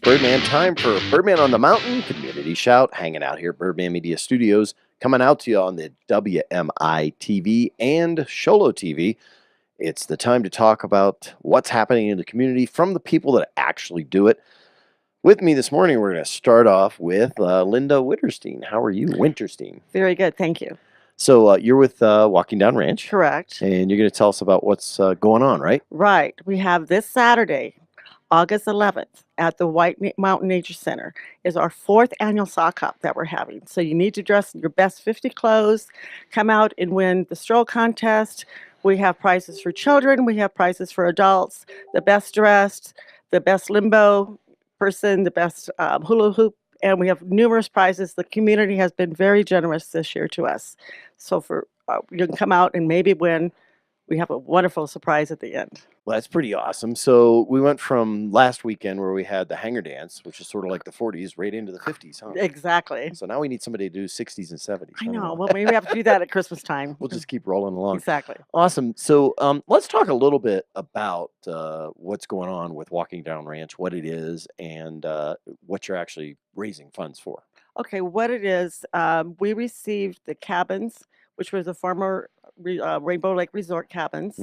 Birdman time for Birdman on the Mountain, Community Shout, hanging out here at Birdman Media Studios, coming out to you on the WMI-TV and Sholo TV. It's the time to talk about what's happening in the community from the people that actually do it. With me this morning, we're going to start off with Linda Wintersteen. How are you, Wintersteen? Very good, thank you. So you're with Walking Down Ranch. Correct. And you're going to tell us about what's going on, right? Right. We have this Saturday, August 11th, at the Mountain Nature Center, is our 4th annual sock hop that we're having. So you need to dress in your best 50 clothes, come out and win the stroll contest. We have prizes for children. We have prizes for adults. The best dressed, the best limbo person, the best hula hoop, and we have numerous prizes. The community has been very generous this year to us. So for you can come out and maybe win. We have a wonderful surprise at the end. Well, that's pretty awesome. So we went from last weekend where we had the hanger dance, which is sort of like the 40s, right into the 50s, huh? Exactly. So now we need somebody to do 60s and 70s. I know. Well, maybe we have to do that at Christmas time. We'll just keep rolling along. Exactly. Awesome. So let's talk a little bit about what's going on with Walking Down Ranch, what it is, and what you're actually raising funds for. Okay, what it is, we received the cabins, which was the former Rainbow Lake Resort cabins,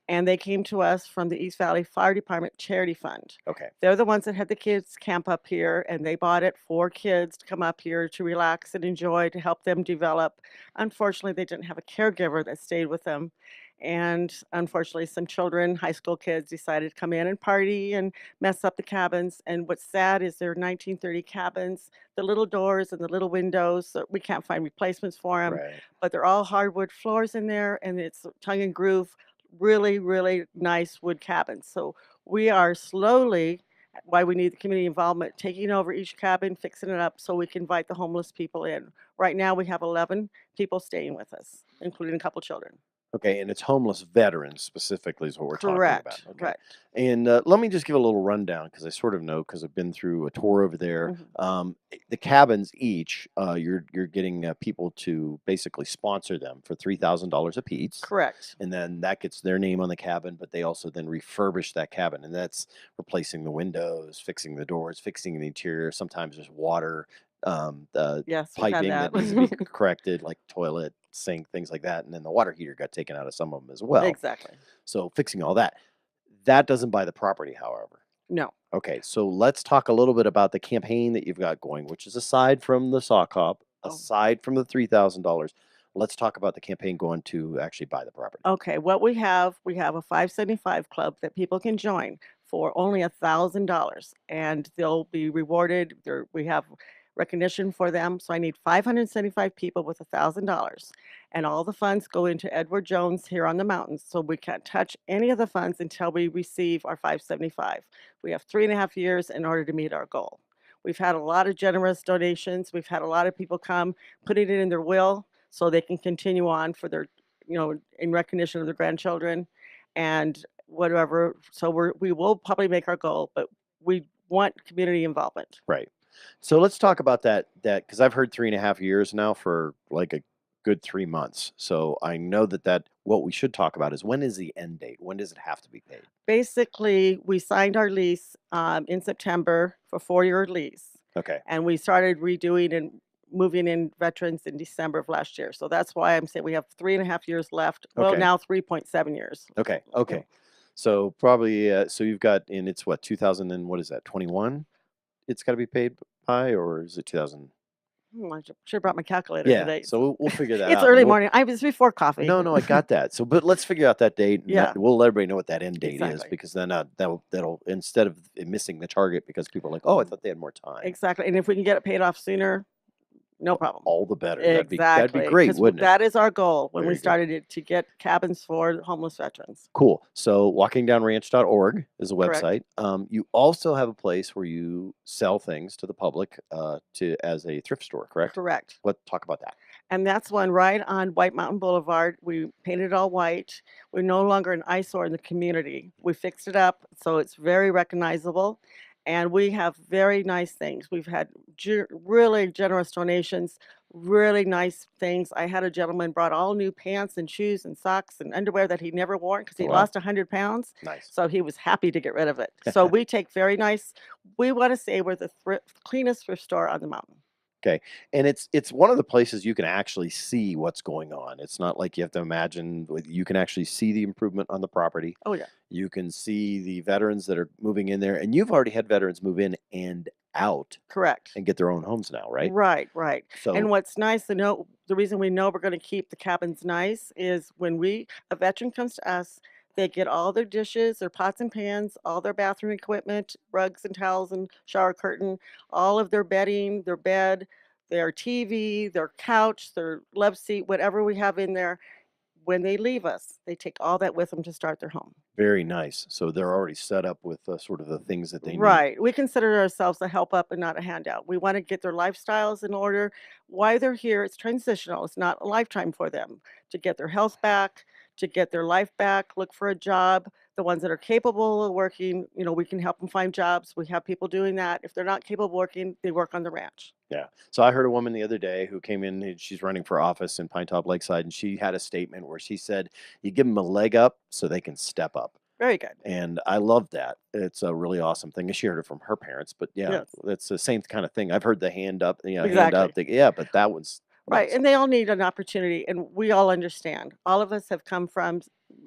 and they came to us from the East Valley Fire Department Charity Fund. Okay. They're the ones that had the kids camp up here, and they bought it for kids to come up here to relax and enjoy, to help them develop. Unfortunately, they didn't have a caregiver that stayed with them. And unfortunately, some children, high school kids, decided to come in and party and mess up the cabins. And what's sad is they're 1930 cabins, the little doors and the little windows. So we can't find replacements for them, Right. but they're all hardwood floors in there, and it's tongue and groove, really, really nice wood cabins. So we are slowly, why we need the community involvement, taking over each cabin, fixing it up so we can invite the homeless people in. Right now, we have 11 people staying with us, including a couple children. Okay, and it's homeless veterans specifically is what we're talking about. Correct. Okay. Right. And let me just give a little rundown because I sort of know because I've been through a tour over there. The cabins each, you're getting people to basically sponsor them for $3,000 a piece. Correct. And then that gets their name on the cabin, but they also then refurbish that cabin, and that's replacing the windows, fixing the doors, fixing the interior. Sometimes there's water, Yes, we've had piping that needs to be corrected, like toilet, sink, things like that. And then the water heater got taken out of some of them as well. Exactly. So fixing all that. That doesn't buy the property, however. No. Okay, so let's talk a little bit about the campaign that you've got going, which is aside from the sock hop, aside from the $3,000. Let's talk about the campaign going to actually buy the property. Okay, what we have a 575 club that people can join for only $1,000, and they'll be rewarded. We have recognition for them. So I need 575 people with $1,000, and all the funds go into Edward Jones here on the mountains. So we can't touch any of the funds until we receive our 575. We have 3.5 years in order to meet our goal. We've had a lot of generous donations. We've had a lot of people come, putting it in their will so they can continue on for their, in recognition of their grandchildren and whatever. So we will probably make our goal, but we want community involvement. Right. So let's talk about that because I've heard 3.5 years now for like a good 3 months. So I know that what we should talk about is when is the end date? When does it have to be paid? Basically, we signed our lease in September for 4-year lease. Okay. And we started redoing and moving in veterans in December of last year. So that's why I'm saying we have 3.5 years left. Well, Okay. now 3.7 years. Okay. Okay. So probably so you've got, and it's what, 2000 and what is that, 21? It's got to be paid by, or is it 2000? I should have brought my calculator Yeah, today. so we'll figure that out. It's early morning. It's before coffee. No, I got that. So, but let's figure out that date. And Yeah. we'll let everybody know what that end date is, Exactly. because then that'll instead of it missing the target because people are like, oh, I thought they had more time. Exactly. And if we can get it paid off sooner, no problem. All the better. Exactly. That'd be great, 'Cause wouldn't it? that is our goal when Very we good. started it, to get cabins for homeless veterans. Cool. So walkingdownranch.org is a Correct. website. You also have a place where you sell things to the public as a thrift store, correct? Correct. Talk about that. And that's one right on White Mountain Boulevard. We painted it all white. We're no longer an eyesore in the community. We fixed it up so it's very recognizable. And we have very nice things. We've had really generous donations, really nice things. I had a gentleman brought all new pants and shoes and socks and underwear that he never worn because Oh, he wow. lost 100 pounds. Nice. So he was happy to get rid of it. So we take very nice, we want to say we're the cleanest thrift store on the mountain. Okay. And it's one of the places you can actually see what's going on. It's not like you have to imagine. You can actually see the improvement on the property. Oh, yeah. You can see the veterans that are moving in there, and you've already had veterans move in and out Correct. and get their own homes now, right? Right, right. And So, what's nice to know, the reason we know we're going to keep the cabins nice is when a veteran comes to us, they get all their dishes, their pots and pans, all their bathroom equipment, rugs and towels and shower curtain, all of their bedding, their bed, their TV, their couch, their love seat, whatever we have in there. When they leave us, they take all that with them to start their home. very nice. So they're already set up with sort of the things that they need. Right. We consider ourselves a help up and not a handout. We want to get their lifestyles in order. Why they're here, it's transitional. It's not a lifetime for them to get their health back, to get their life back, look for a job. The ones that are capable of working, we can help them find jobs. We have people doing that. If they're not capable of working, they work on the ranch. Yeah. So I heard a woman the other day who came in, and she's running for office in Pine Top Lakeside, and she had a statement where she said, you give them a leg up so they can step up. Very good. And I love that. It's a really awesome thing. And she heard it from her parents, but yeah, Yes. it's the same kind of thing. I've heard the hand up, hand Exactly. up thing. Yeah, but that one's Right, nice. and they all need an opportunity, and we all understand. All of us have come from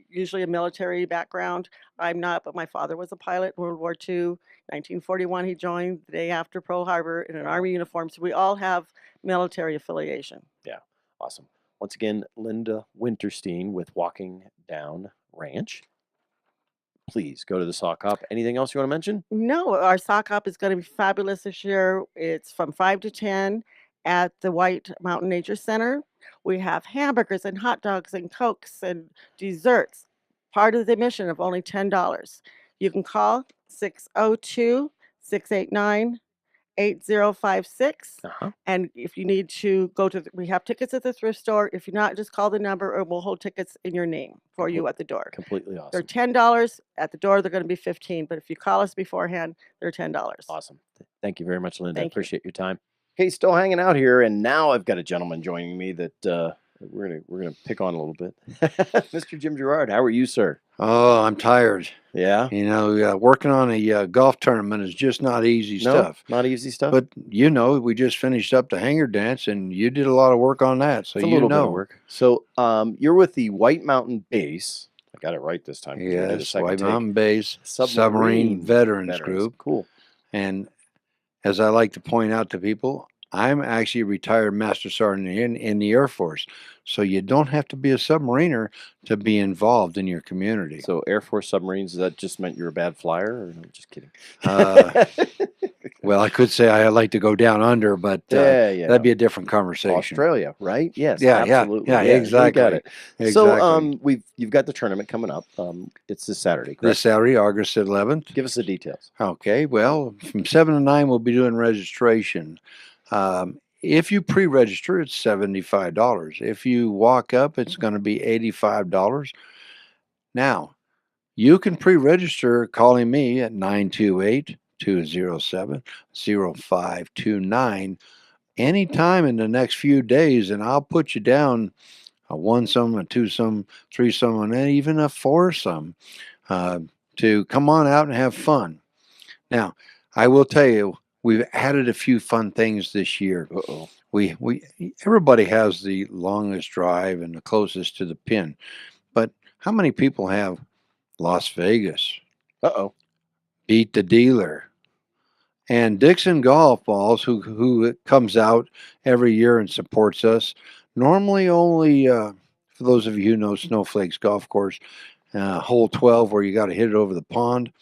usually a military background. I'm not, but my father was a pilot in World War II. 1941, he joined the day after Pearl Harbor in an Army uniform. So we all have military affiliation. Yeah, awesome. Once again, Linda Wintersteen with Walking Down Ranch. Please go to the sock hop. Anything else you want to mention? No, our sock hop is going to be fabulous this year. It's from 5 to 10 at the White Mountain Nature Center. We have hamburgers and hot dogs and cokes and desserts. Part of the admission of only $10. You can call 602-689-8056. Uh-huh. And if you need to go to, we have tickets at the thrift store. If you're not, just call the number or we'll hold tickets in your name for you at the door. Completely They're awesome. $10 at the door. They're going to be 15, but if you call us beforehand, they're $10. Awesome. Thank you very much, Linda. I Thank you. appreciate your time. Okay, still hanging out here, and now I've got a gentleman joining me that we're gonna pick on a little bit. Mr. Jim Gerard, how are you, sir? Oh, I'm tired. Yeah. Working on a golf tournament is just not easy No, stuff. not easy stuff. But we just finished up the hanger dance, and you did a lot of work on that. So it's a little bit of work. So, you're with the White Mountain Base. I got it right this time. 'Cause I did a Yes, second White take. Mountain Base Submarine Submarine Veterans Group. Cool. And as I like to point out to people, I'm actually a retired Master Sergeant in the Air Force. So you don't have to be a submariner to be involved in your community. So, Air Force submarines, that just meant you're a bad flyer, or no, just kidding? Well, I could say I like to go down under, but yeah, that'd be a different conversation. Australia, right? Yes, Yeah, absolutely. yeah, You exactly. got it. Exactly. So, you've got the tournament coming up. It's this Saturday, This correct? Saturday, August 11th. Give us the details. Okay, well, from 7 to 9, we'll be doing registration. If you pre-register, it's $75. If you walk up, it's going to be $85. Now, you can pre-register calling me at 928-207-0529 anytime in the next few days, and I'll put you down a one-some, a two-some, three-some, and even a four-some to come on out and have fun. Now, I will tell you, we've added a few fun things this year. Uh-oh. Everybody has the longest drive and the closest to the pin, but how many people have Las Vegas, Uh-oh. Beat the Dealer, and Dixon Golf Balls, who comes out every year and supports us? Normally, only for those of you who know Snowflakes Golf Course, hole 12, where you got to hit it over the pond.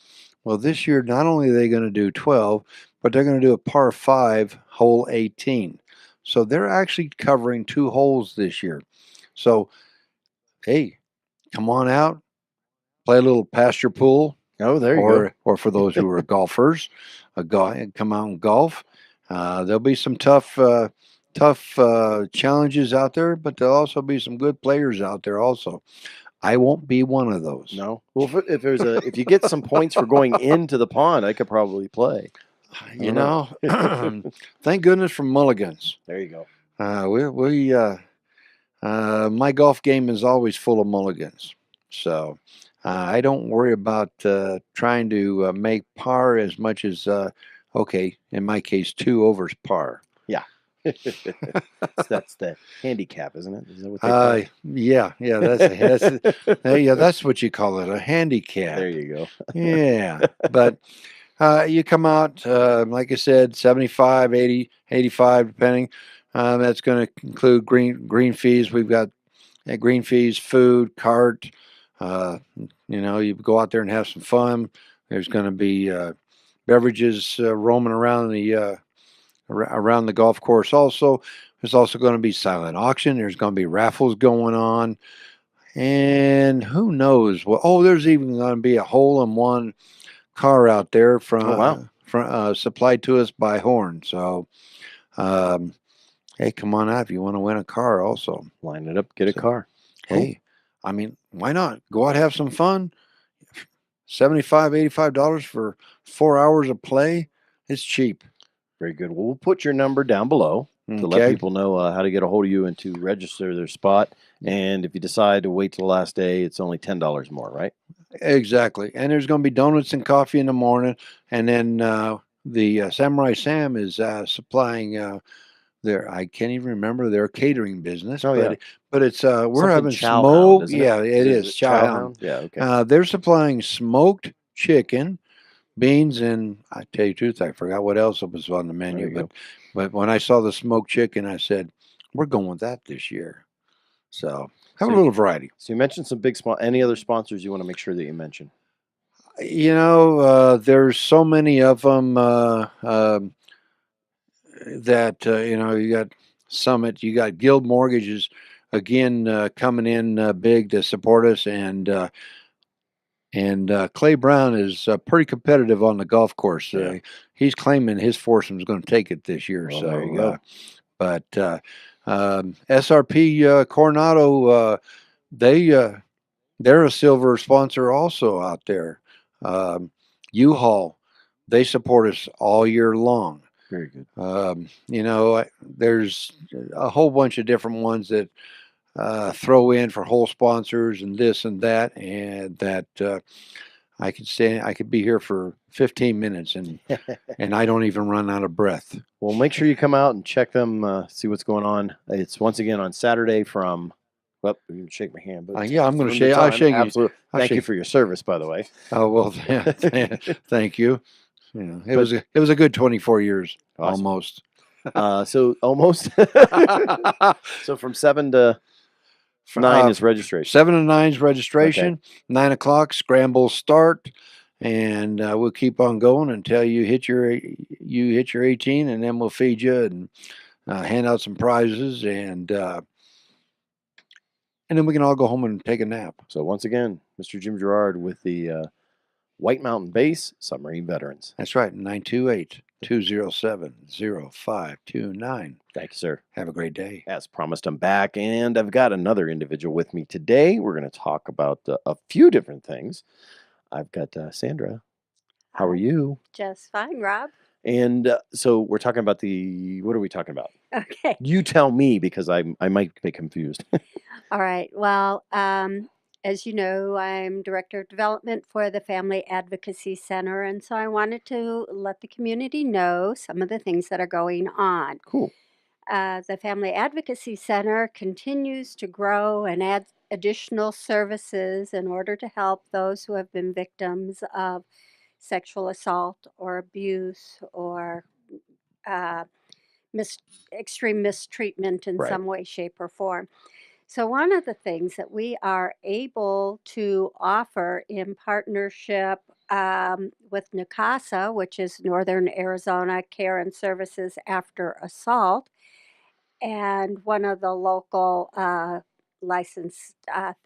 Well, this year, not only are they going to do 12, but they're going to do a par 5, hole 18. So they're actually covering 2 holes this year. So, hey, come on out, play a little pasture pool. Oh, there you go. Or for those who are golfers, come out and golf. There'll be some tough challenges out there, but there'll also be some good players out there also. I won't be one of those. No. Well, if you get some points for going into the pond, I could probably play. Thank goodness for mulligans. There you go. My golf game is always full of mulligans, so I don't worry about trying to make par as much as okay, in my case, 2 overs par. Yeah. So that's the handicap, isn't it? Is that what they call it? Yeah, that's what you call it, a handicap. There you go. Yeah, but you come out, like I said, 75, 80, 85, depending. That's going to include green fees. We've got green fees, food, cart. You go out there and have some fun. There's going to be beverages roaming around around the golf course. Also, there's also going to be silent auction. There's going to be raffles going on, and who knows? Well, there's even going to be a hole-in-one car out there Oh, wow. from supplied to us by Horn. So, um, hey, come on out if you want to win a car. Also, Line it up, get a So, car. Cool. hey, I mean, why not go out have some fun? $75, $85 for 4 hours of play. It's cheap. Very good. Well, we'll put your number down below to let Okay. people know how to get a hold of you and to register their spot. And if you decide to wait till the last day, it's only $10 more, right? Exactly. And there's going to be donuts and coffee in the morning, and then the Samurai Sam is supplying I can't even remember their catering business, Oh, yeah. but it's we're Something having Chow Hound, smoke. isn't it? Yeah, it is Chow Chow Hound. Hound? Yeah, okay. They're supplying smoked chicken, beans, and I tell you the truth, I forgot what else was on the There menu. you go. But when I saw the smoked chicken, I said, "We're going with that this year." So have So a little variety. So you mentioned some big any other sponsors you want to make sure that you mention? There's so many of them that you got Summit, you got Guild Mortgages again coming in big to support us, and Clay Brown is pretty competitive on the golf course. Yeah. He's claiming his foursome's going to take it this year. Well, So there you go. but SRP Coronado, they're a silver sponsor also out there. U-Haul, they support us all year long. Very good. There's a whole bunch of different ones that throw in for whole sponsors and this and that, and that I could be here for 15 minutes and I don't even run out of breath. Well, make sure you come out and check them, see what's going on. It's once again on Saturday from, well, you can shake my hand, but Yeah, I'm going to from the shake. I'll time, shake you. absolutely. I'll Thank you shake- for your service, by the way. Oh well, thank you. It was a good 24 years Awesome. almost. So almost. So from 7 to 9 is registration. 7 to 9 is registration. 9 o'clock scramble start, and we'll keep on going until you hit your 18, and then we'll feed you and hand out some prizes, and then we can all go home and take a nap. So once again, Mr. Jim Gerard with the White Mountain Base Submarine Veterans. That's right, 928-207-0529. Thank you, sir. Have a great day. As promised, I'm back, and I've got another individual with me today. We're going to talk about a few different things. I've got Sandra. How are you? Just fine, Rob. And so we're talking about what are we talking about? Okay. You tell me, because I might be confused. All right. Well, as you know, I'm Director of Development for the Family Advocacy Center, and so I wanted to let the community know some of the things that are going on. Cool. The Family Advocacy Center continues to grow and add additional services in order to help those who have been victims of sexual assault or abuse or uh, extreme mistreatment in Right. some way, shape, or form. So, one of the things that we are able to offer in partnership with NACASA, which is Northern Arizona Care and Services After Assault, and one of the local licensed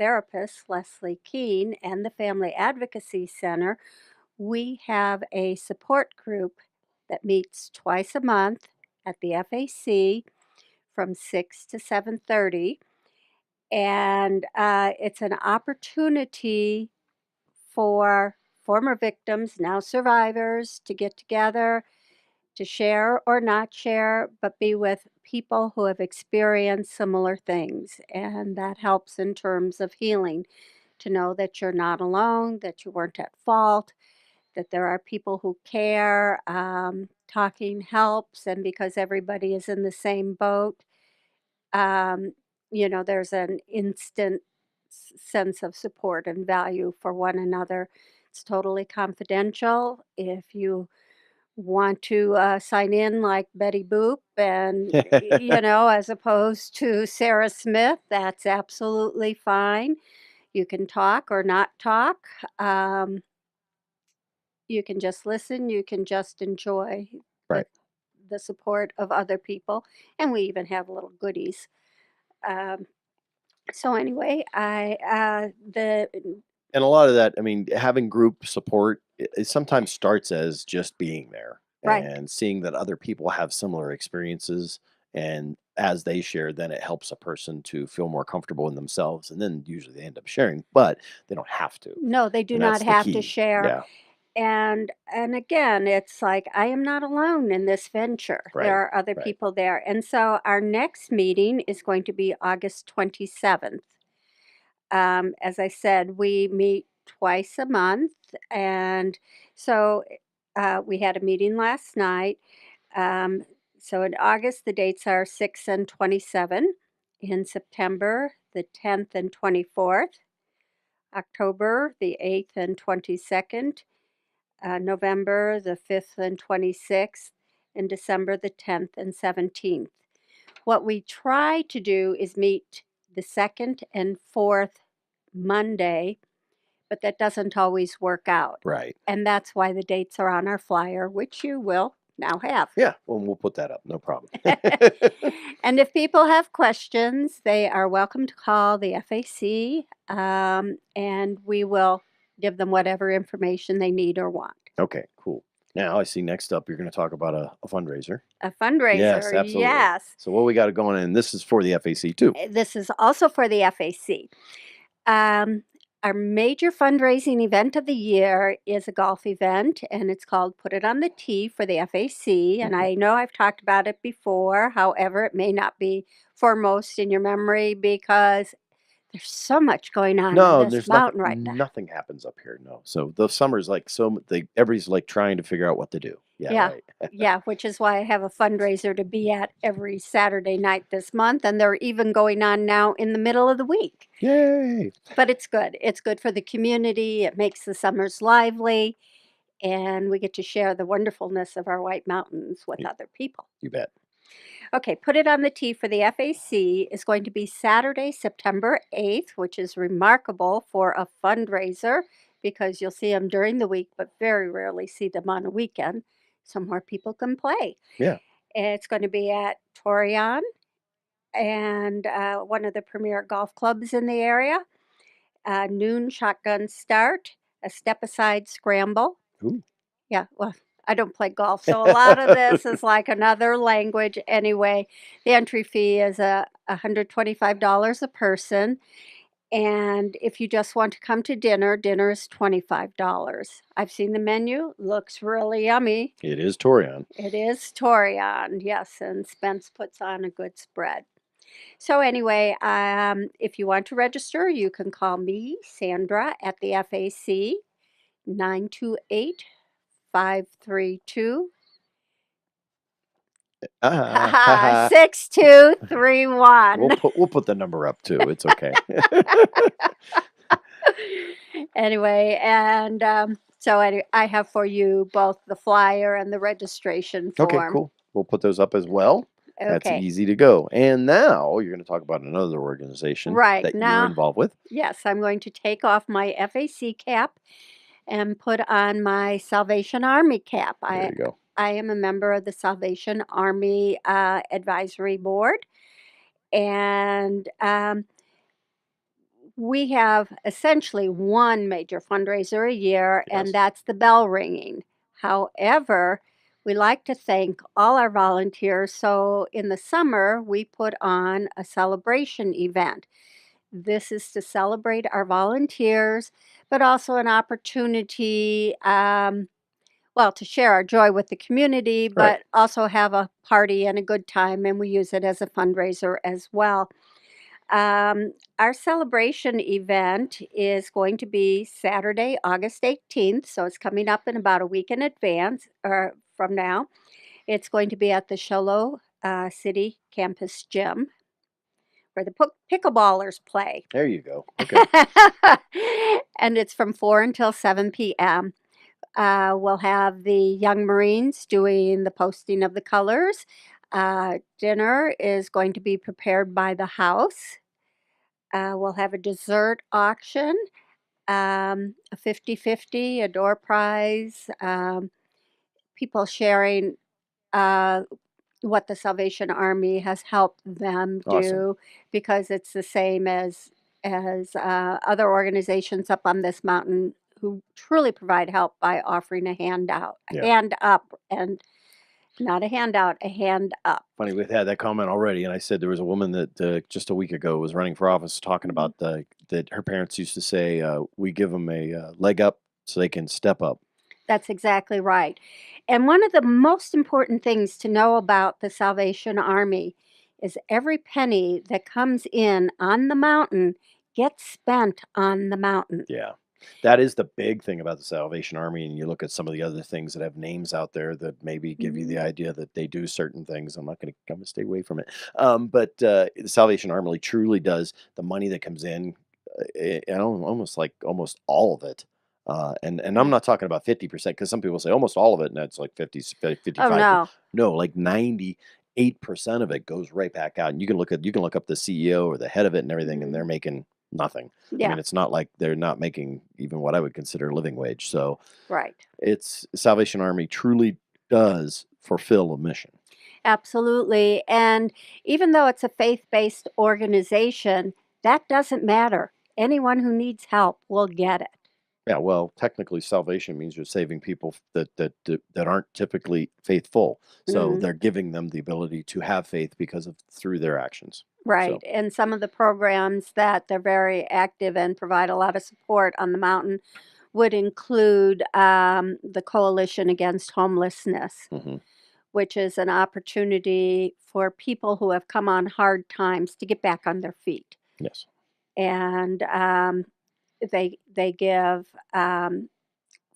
therapists, Leslie Keene, and the Family Advocacy Center, we have a support group that meets twice a month at the FAC from 6 to 7:30, and it's an opportunity for former victims, now survivors, to get together, to share or not share, but be with people who have experienced similar things. And that helps in terms of healing, to know that you're not alone, that you weren't at fault, that there are people who care. Talking helps, and because everybody is in the same boat, um, there's an instant sense of support and value for one another. It's totally confidential. If you want to sign in like Betty Boop and, as opposed to Sarah Smith, that's absolutely fine. You can talk or not talk. Um, you can just listen. You can just enjoy the, Right. the support of other people. And we even have little goodies. Um, so anyway, And a lot of that, I mean, having group support, it sometimes starts as just being there right. and seeing that other people have similar experiences. And as they share, then it helps a person to feel more comfortable in themselves. And then usually they end up sharing, but they don't have to. No, they do And not that's the have to key. share. Yeah. And again, it's like I am not alone in this venture. There Right. are other Right. people there. And so our next meeting is going to be August 27th. As I said, we meet twice a month. And so we had a meeting last night. Um, so in August, the dates are 6 and 27. In September, the 10th and 24th. October, the 8th and 22nd. November, the 5th and 26th. And December, the 10th and 17th. What we try to do is meet the second and fourth Monday, but that doesn't always work out. Right. And that's why the dates are on our flyer, which you will now have. Yeah. Well, we'll put that up. No problem. And if people have questions, they are welcome to call the FAC, and we will give them whatever information they need or want. Okay, cool. Now I see next up, you're going to talk about a fundraiser. A fundraiser, Yes, absolutely. yes. So what we got going on, and this is for the FAC too. This is also for the FAC. Our major fundraising event of the year is a golf event, and it's called Put It on the Tee for the FAC. And Mhm. I know I've talked about it before. However, it may not be foremost in your memory because there's so much going on in No, this there's mountain right now. nothing happens up here. No. So the summer's like everybody's like trying to figure out what to do. Yeah, Yeah. right. Yeah, which is why I have a fundraiser to be at every Saturday night this month. And they're even going on now in the middle of the week. Yay. But it's good. It's good for the community. It makes the summers lively. And we get to share the wonderfulness of our White Mountains with other people. You bet. Okay, Put It on the Tee for the FAC is going to be Saturday, September 8th, which is remarkable for a fundraiser because you'll see them during the week, but very rarely see them on a weekend. So more people can play. Yeah. It's going to be at Torion and one of the premier golf clubs in the area. Noon shotgun start, a step aside scramble. Ooh. Yeah, well, I don't play golf, so a lot of this is like another language anyway. The entry fee is $125 a person. And if you just want to come to dinner, dinner is $25. I've seen the menu, looks really yummy. It is Torion. It is Torion, yes, and Spence puts on a good spread. So anyway, if you want to register, you can call me, Sandra, at the FAC, 928-532 Ah, 6231. we'll put the number up too. It's okay. Anyway, and so I have for you both the flyer and the registration form. Okay, cool. We'll put those up as well. That's Okay. easy to go. And now you're going to talk about another organization Right, that you're now- involved with. Yes, I'm going to take off my FAC cap and put on my Salvation Army cap. There you go. I am a member of the Salvation Army Advisory Board, and we have essentially one major fundraiser a year, Yes. and that's the bell ringing. However, we like to thank all our volunteers, so in the summer, we put on a celebration event. This is to celebrate our volunteers, but also an opportunity. well, to share our joy with the community, but Right. also have a party and a good time, and we use it as a fundraiser as well. Our celebration event is going to be Saturday, August 18th, so it's coming up in about a week in advance or from now. It's going to be at the Sholo City Campus Gym where the pickleballers play. There you go. Okay. And it's from 4 until 7 p.m. We'll have the young Marines doing the posting of the colors. Dinner is going to be prepared by the house. We'll have a dessert auction, a 50-50, a door prize, people sharing uh, what the Salvation Army has helped them Awesome. do, because it's the same as other organizations up on this mountain who truly provide help by offering a handout, a Yeah. hand up, and not a handout, a hand up. Funny, we've had that comment already, and I said there was a woman that just a week ago was running for office talking about that her parents used to say, "We give them a leg up so they can step up." That's exactly right. And one of the most important things to know about the Salvation Army is every penny that comes in on the mountain gets spent on the mountain. Yeah. That is the big thing about the Salvation Army, and you look at some of the other things that have names out there that maybe give you the Mhm. idea that they do certain things. I'm not gonna stay away from it. But the Salvation Army truly does the money that comes in, almost like almost all of it. And I'm Mm. not talking about 50% because some people say almost all of it, and that's like 50, Oh 55. no. No, like 98% of it goes right back out. And you can look up the CEO or the head of it and everything, and Mhm. they're making nothing. I Yeah, mean, it's not like they're not making even what I would consider a living wage. So right. it's Salvation Army truly does fulfill a mission. Absolutely. And even though it's a faith-based organization, that doesn't matter. Anyone who needs help will get it. Yeah, well, technically, salvation means you're saving people that aren't typically faithful. So Mm. they're giving them the ability to have faith because of through their actions. Right. So And some of the programs that they're very active and provide a lot of support on the mountain would include the Coalition Against Homelessness, mhm, which is an opportunity for people who have come on hard times to get back on their feet. yes, And they give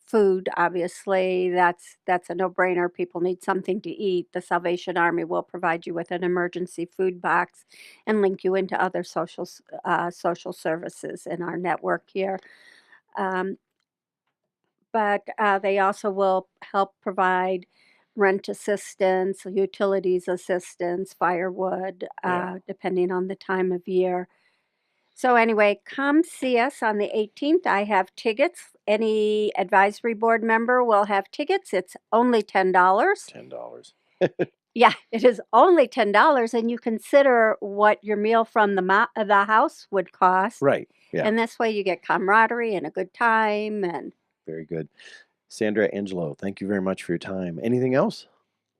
food. Obviously, that's a no-brainer. People need something to eat. The Salvation Army will provide you with an emergency food box and link you into other social services in our network here. Um, but they also will help provide rent assistance, utilities assistance, firewood, yeah, depending on the time of year. So anyway, come see us on the 18th. I have tickets. Any advisory board member will have tickets. It's only $10. $10. Yeah, it is only $10, and you consider what your meal from the house would cost. Right. Yeah. And this way you get camaraderie and a good time. And Very good. Sandra Angelo, thank you very much for your time. Anything else?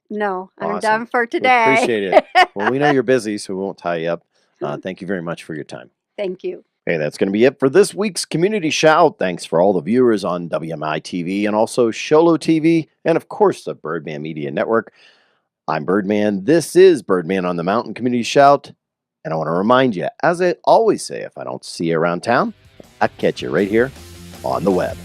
no, I'm Awesome. done for We today. appreciate it. Well, we know you're busy, so we won't tie you up. Thank you very much for your time. Thank you. Hey, that's going to be it for this week's Community Shout. Thanks for all the viewers on WMI-TV and also Sholo TV, and of course the Birdman Media Network. I'm Birdman. This is Birdman on the Mountain Community Shout. And I want to remind you, as I always say, if I don't see you around town, I'll catch you right here on the web.